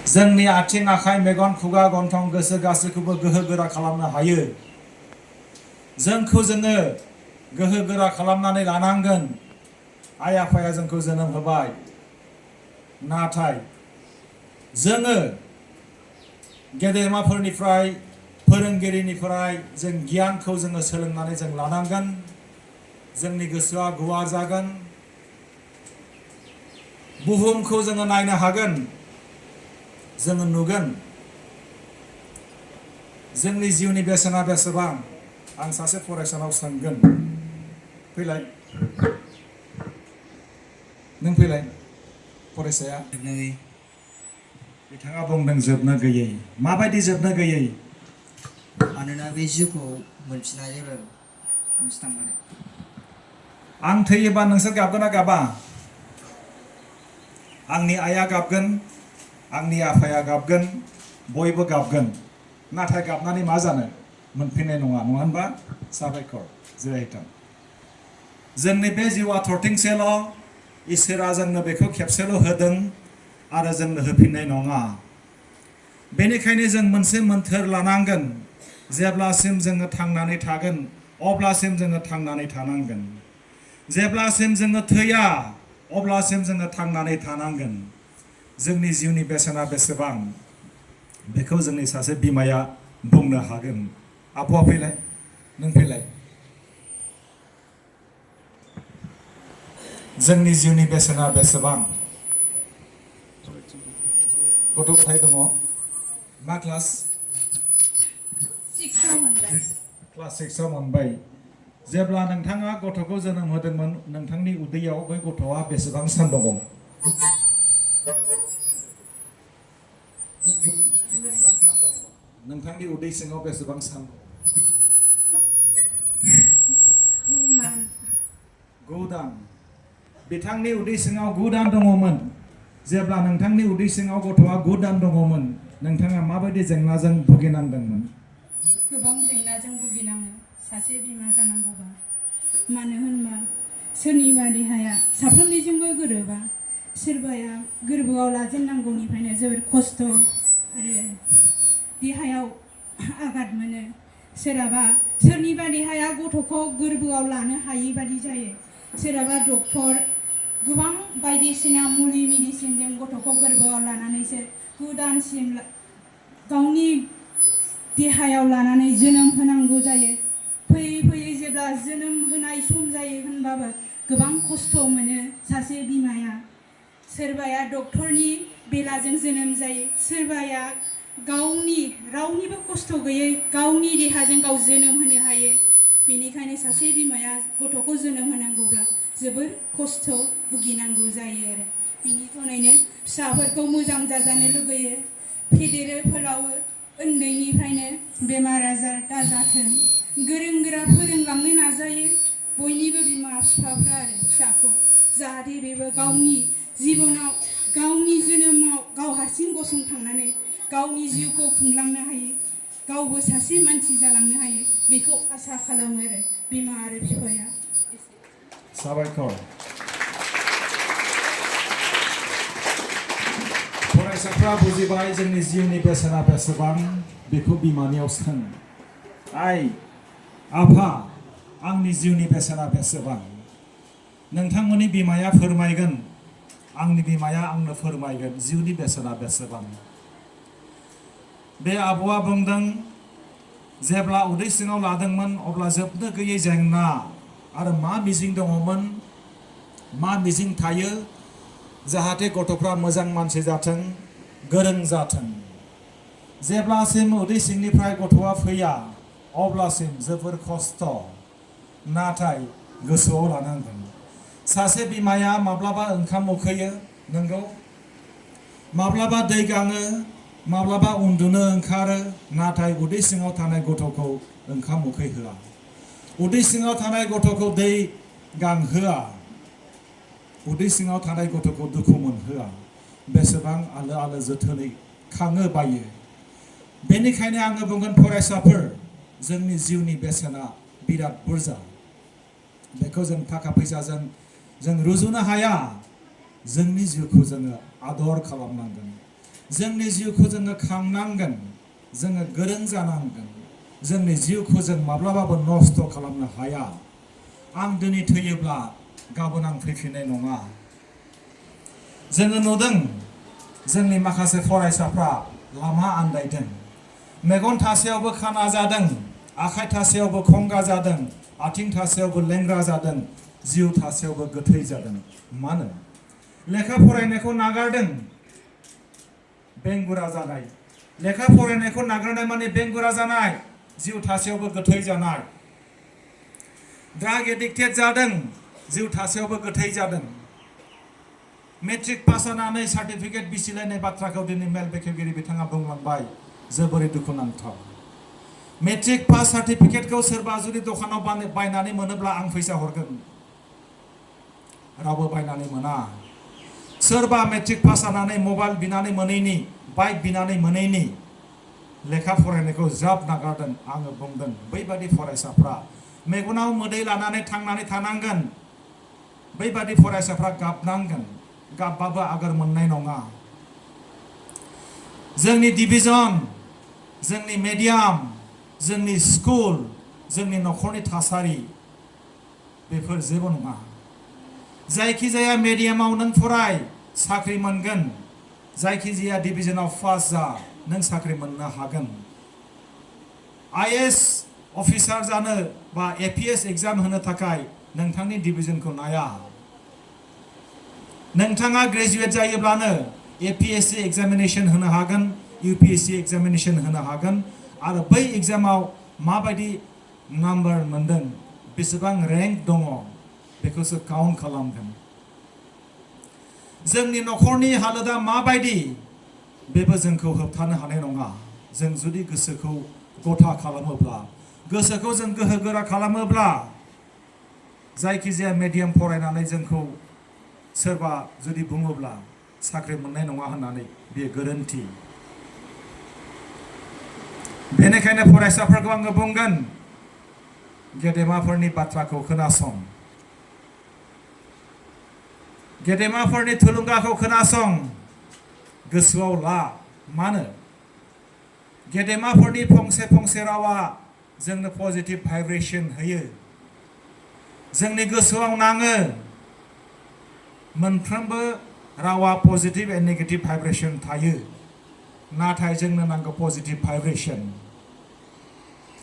जोंनि आथिं आखाइ मेगन खुगा गन्थं गोसो गासैखौबो गोहो गोरा खालामनो हायो। जोंखौ जोङो गोहो गोरा खालामनानै लानांगोन। आइ आफाया जोंखौ जोनोम होबाय, नाथाय जोङो गेदेमाफोरनिफ्राय फोरोंगिरिनिफ्राय जों गियानखौ जोङो सोलोंनानै जों लानांगोन। जोंनि गोसोआ गुवार जागोन, बुहुमखौ जोङो नायनो हागोन, जोङो नुगोन जोंनि जिउनि बेसेना बेसेबां। आं सासे फरायसानाव सोंगोन, फैलाय नों फैलाय फरायसाया। बिथाङा बुंदों जोबनो गैयै। माबायदि जोबनो गैयै? मानोना बे जिउखौ मोनफिना जेब्लाबो खनसे थांबाथाय। आं थैयोबा नोंसोर गाबगोन ना गाबा? आंनि आइया गाबगोन, आंनि आफाया गाबगोन, बयबो गाबगोन। नाथाय गाबनानै मा जानो? मोनफिननाय नङा, नङा होनबा? साबायखर, जिरायथों। जोंनि बे जिउआ थरथिंसेल'। इसोरा जोंनो बेखौ खेबसेल' होदों आरो जोंनो होफिननाय नङा। बेनिखायनो जों मोनसे मोन्थोर लानांगोन। जेब्लासिम जोङो थांनानै थागोन अब्लासिम जोङो थांनानै थानांगोन। जेब्लासिम जोङो थैया अब्लासिम जोङो थांनानै थानांगोन। जोंनि जिउनि बेसेना बेसेबां बेखौ जोंनि सासे बिमाया बुंनो हागोन। आब'आ फैलाय, नों फैलाय। जोंनि जिउनि बेसेना बेसेबां? गथ' गथाय दङ? मा क्लास? क्लास 6आव मोनबाय। जेब्ला नोंथाङा गथ'खौ जोनोम होदोंमोन, नोंथांनि उदैयाव बै गथ'आ बेसेबां सान दङ? नोंथांनि उदै सिङाव बेसेबां सान दङ? 9 दान। बिथांनि उदै सिङाव 9 दान दङमोन। जेब्ला नोंथांनि उदै सिङाव गथ'आ 9 दान दङमोन, नोंथाङा माबायदि जेंनाजों भुगिनांदोंमोन? गोबां जेंनाजों भुगिनाङो सासे बिमा जानांगौबा। मानो होनबा सोरनिबा देहाया साफ्रोमनिजोंबो गोरोबा। सोरबाया गोरबोआव लाजेननांगौनिफ्रायनो जोबोर खस्थ' आरो देहायाव आघात मोनो। सोरनिबा देहाया गथ'खौ गोरबोआव लानो हायि बादि जायो। सोरहाबा डक्टर गोबां बायदिसिना मुलि मेडिसिनजों गथ'खौ गोरबोआव लानानैसो 9 दानसिम गावनि देहायाव लानानै जोनोम होनांगौ जायो। फैयै फैयै जेब्ला जोनोम होनाय सम जायो होनबाबो गोबां खस्थ' मोनो सासे बिमाया। सोरबाया डक्टरनि बेलाजों जोनोम जायो, सोरबाया गावनि रावनिबो खस्थ' गैयै गावनि देहाजों गाव जोनोम होनो हायो। बेनिखायनो सासे बिमाया गथ'खौ जोनोम होनांगौब्ला जोबोर खस्थ' भुगिनांगौ जायो आरो। बिनि थाखायनो फिसाफोरखौ मोजां जाजानो लुगैयो, फेदेरो फोलावो। उन्दैनिफ्रायनो बेमार आजार दाजाथों, गोरों गोरा फोरोंलांनो नाजायो बयनिबो बिमा बिफाफ्रा आरो फिसाखौ। जाहाथे बेबो गावनि जिबनाव, गावनि जोनोमाव गाव हारसिं गसंथांनानै गावनि जिउखौ खुंलांनो हायो, गावबो सासे मानसि जालांनो हायो, बेखौ आसा खालामो आरो बिमा आरो बिफाया। साबायखर। फरायसाफ्रा बुजिबाय जोंनि जिउनि बेसेना बेसेबां बेखौ बिमानियाव सों। आइ आफा, आंनि जिउनि बेसेना बेसेबां? नोंथांमोननि बिमाया फोरमायगोन, आंनि बिमाया आंनो फोरमायगोन जिउनि बेसेना बेसेबां। बे आब'आ बुंदों जेब्ला उदै सिङाव लादोंमोन अब्ला जोबनो गैयै जेंना आरो मा मिजिं दङमोन, मा मिजिं थायो, जाहाथे गथ'फ्रा मोजां मानसि जाथों, गोरों जाथों। जेब्लासिम उदै सिंनिफ्राय गथ'आ फैया अब्लासिम जोबोर खस्थ'। नाथाय गोसोआव लानांगोन, सासे बिमाया माब्लाबा ओंखाम उखैयो, नंगौ, माब्लाबा दै गाङो, माब्लाबा उन्दुनो ओंखारो, नाथाय उदै सिङाव थानाय गथ'खौ ओंखाम उखैहोआ, उदै सिङाव थानाय गथ'खौ दै गांहोआ, उदै सिङाव थानाय गथ'खौ दुखु मोनहोआ। बेसेबां आलो आलो जोथोनै खाङो बायो। बेनिखायनो आङो बुंगोन फरायसाफोर, जोंनि जिउनि बेसेना बिराद बुरजा। बेखौ जों थाखा फैसाजों जों रुजुनो हाया। जोंनि जिउखौ जोङो आदर खालामनांगोन। जोंनि जिउखौ जोङो खांनांगोन जोङो गोरों जानांगोन जोंनि जिउखौ जों माब्लाबाबो नस्थ' खालामनो हाया आं दिनै थैयोब्ला गाबोन आं फैफिननाय नङा जोङो नुदों जोंनि माखासे फरायसाफ्रा लामा आन्दायदों मेगन थासेयावबो खाना जादों आखाइ थासेयावबो खंगा जादों आथिं थासेयावबो लेंग्रा जादों जिउ थासेयावबो गोथै जादों मानो लेखा फरायनायखौ नागारदों बेंगुरा जानाय लेखा फरायनायखौ नागारनाय माने बेंगुरा जानाय जिउ थासेयावबो गोथै जानाय ड्राग एडिक्टेड जादों जिउ थासेयावबो गोथै जादों मेट्रिक पास जानानै सार्टिफिकेट बिसिलायनाय बाथ्राखौ दिनै मेल बेखेवगिरि बिथाङा बुंलांबाय जोबोरै दुखुनांथाव मेट्रिक पास सार्टिफिकेटखौ सोरबा जुदि दखानाव बायनानै मोनोब्ला आं फैसा हरगोन रावबो बायनानै मोना सोरबा मेट्रिक पास जानानै मबाइल बिनानै मोनैनि बाइक बिनानै मोनैनि लेखा फरायनायखौ ज्राब नागारदों आङो बुंदों बैबादि फरायसाफ्रा मेगनाव मोदै लानानै थांनानै थानांगोन बैबादि फरायसाफ्रा गाबनांगोन गाबबाबो आगोर मोननाय नङा जोंनि डिभिजन जोंनि मेडियाम जोंनि स्कुल जोंनि नखरनि थासारि बेफोर जेबो नङा जायखिजाया मेडियामाव नों फराय साख्रि मोनगोन जायखिजाया डिभिजनाव पास जा नों साख्रि मोननो हागोन आईएएस अफिसार जानो बा एपीएस एग्जाम होनो थाखाय नोंथांनि डिभिजनखौ नाया नोंथाङा ग्रेजुवेट जायोब्लानो एपीएससी एग्जामिनेशन होनो हागोन यूपीएससी एग्जामिनेशन होनो हागोन आरो बै एग्जामाव माबायदि नाम्बार मोनदों बेसेबां रेंक दङ बेखौसो काउन्ट खालामगोन जोंनि नखरनि हालोदा माबायदि बेबो जोंखौ होबथानो हानाय नङा जों जुदि गोसोखौ गथा खालामोब्ला गोसोखौ जों गोहो गोरा खालामोब्ला जायखिजाया मेडियाम फरायनानै जोंखौ सोरबा जुदि बुङोब्ला साख्रि मोननाय नङा होननानै बेयो गोरोन्थि बेनिखायनो फरायसाफोरखौ आङो बुंगोन गेदेमाफोरनि बाथ्राखौ खोनासं गेदेमाफोरनि थुलुंगाखौ खोनासं गोसोआव ला मानो गेदेमाफोरनि फंसे फंसे रावा जोंनो पजिटिभ भाइब्रेसन होयो जोंनि गोसोआव नाङो मोनफ्रोमबो रावा पजिटिभ एन्ड नेगेटिभ भाइब्रेसन थायो नाथाय जोंनो नांगौ पजिटिभ भाइब्रेसन